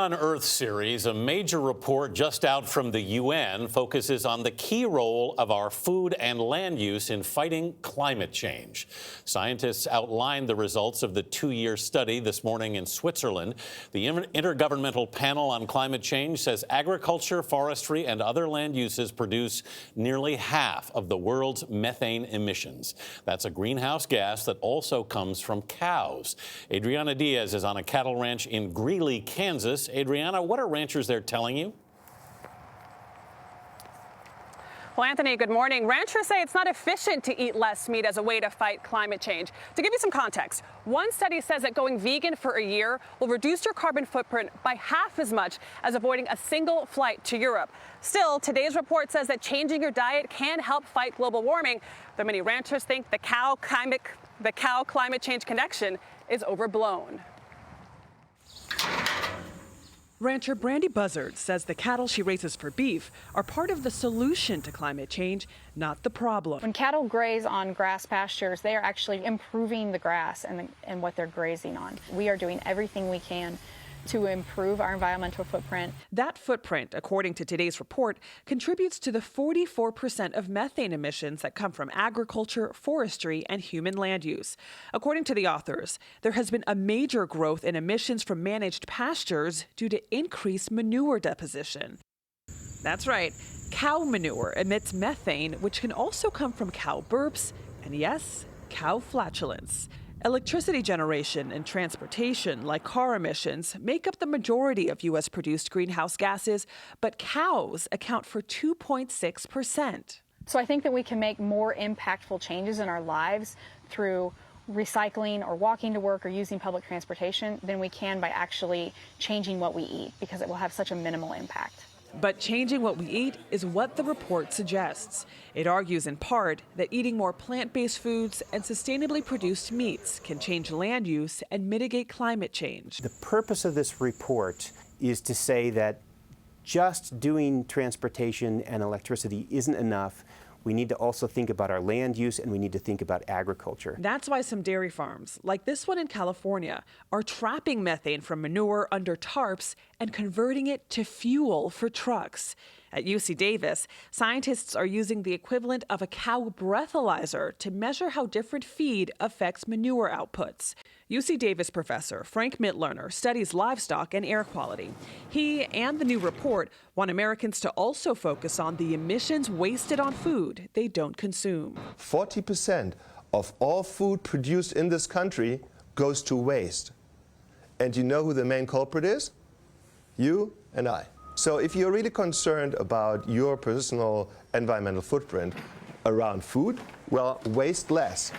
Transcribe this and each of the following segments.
on Earth series, a major report just out from the UN focuses on the key role of our food and land use in fighting climate change. Scientists outlined the results of the two-year study this morning in Switzerland. The intergovernmental panel on climate change says agriculture, forestry, and other land uses produce nearly half of the world's methane emissions. That's a greenhouse gas that also comes from cows. Adriana Diaz is on a cattle ranch in Greeley, Kansas. Adriana, what are ranchers there telling you? Well, Anthony, good morning. Ranchers say it's not efficient to eat less meat as a way to fight climate change. To give you some context, one study says that going vegan for a year will reduce your carbon footprint by half as much as avoiding a single flight to Europe. Still, today's report says that changing your diet can help fight global warming, though many ranchers think the cow climate change connection is overblown. Rancher Brandy Buzzard says the cattle she raises for beef are part of the solution to climate change, not the problem. When cattle graze on grass pastures, they are actually improving the grass and what they're grazing on. We are doing everything we can to improve our environmental footprint. That footprint, according to today's report, contributes to the 44% of methane emissions that come from agriculture, forestry, and human land use. According to the authors, there has been a major growth in emissions from managed pastures due to increased manure deposition. That's right, cow manure emits methane, which can also come from cow burps and, yes, cow flatulence. Electricity generation and transportation, like car emissions, make up the majority of U.S.-produced greenhouse gases, but cows account for 2.6%. So I think that we can make more impactful changes in our lives through recycling or walking to work or using public transportation than we can by actually changing what we eat, because it will have such a minimal impact. But changing what we eat is what the report suggests. It argues in part that eating more plant-based foods and sustainably produced meats can change land use and mitigate climate change. The purpose of this report is to say that just doing transportation and electricity isn't enough. We need to also think about our land use, and we need to think about agriculture. That's why some dairy farms, like this one in California, are trapping methane from manure under tarps and converting it to fuel for trucks. At UC Davis, scientists are using the equivalent of a cow breathalyzer to measure how different feed affects manure outputs. UC Davis professor Frank Mitlerner studies livestock and air quality. He and the new report want Americans to also focus on the emissions wasted on food they don't consume. 40% of all food produced in this country goes to waste. And you know who the main culprit is? You and I. So if you're really concerned about your personal environmental footprint around food, well, waste less.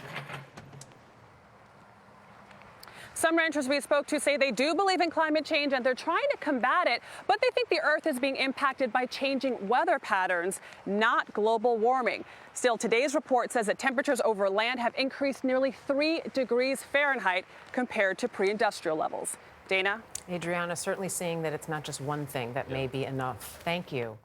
Some ranchers we spoke to say they do believe in climate change and they're trying to combat it, but they think the Earth is being impacted by changing weather patterns, not global warming. Still, today's report says that temperatures over land have increased nearly 3 degrees Fahrenheit compared to pre-industrial levels. Dana? Adriana, certainly seeing that it's not just one thing that may be enough. Thank you.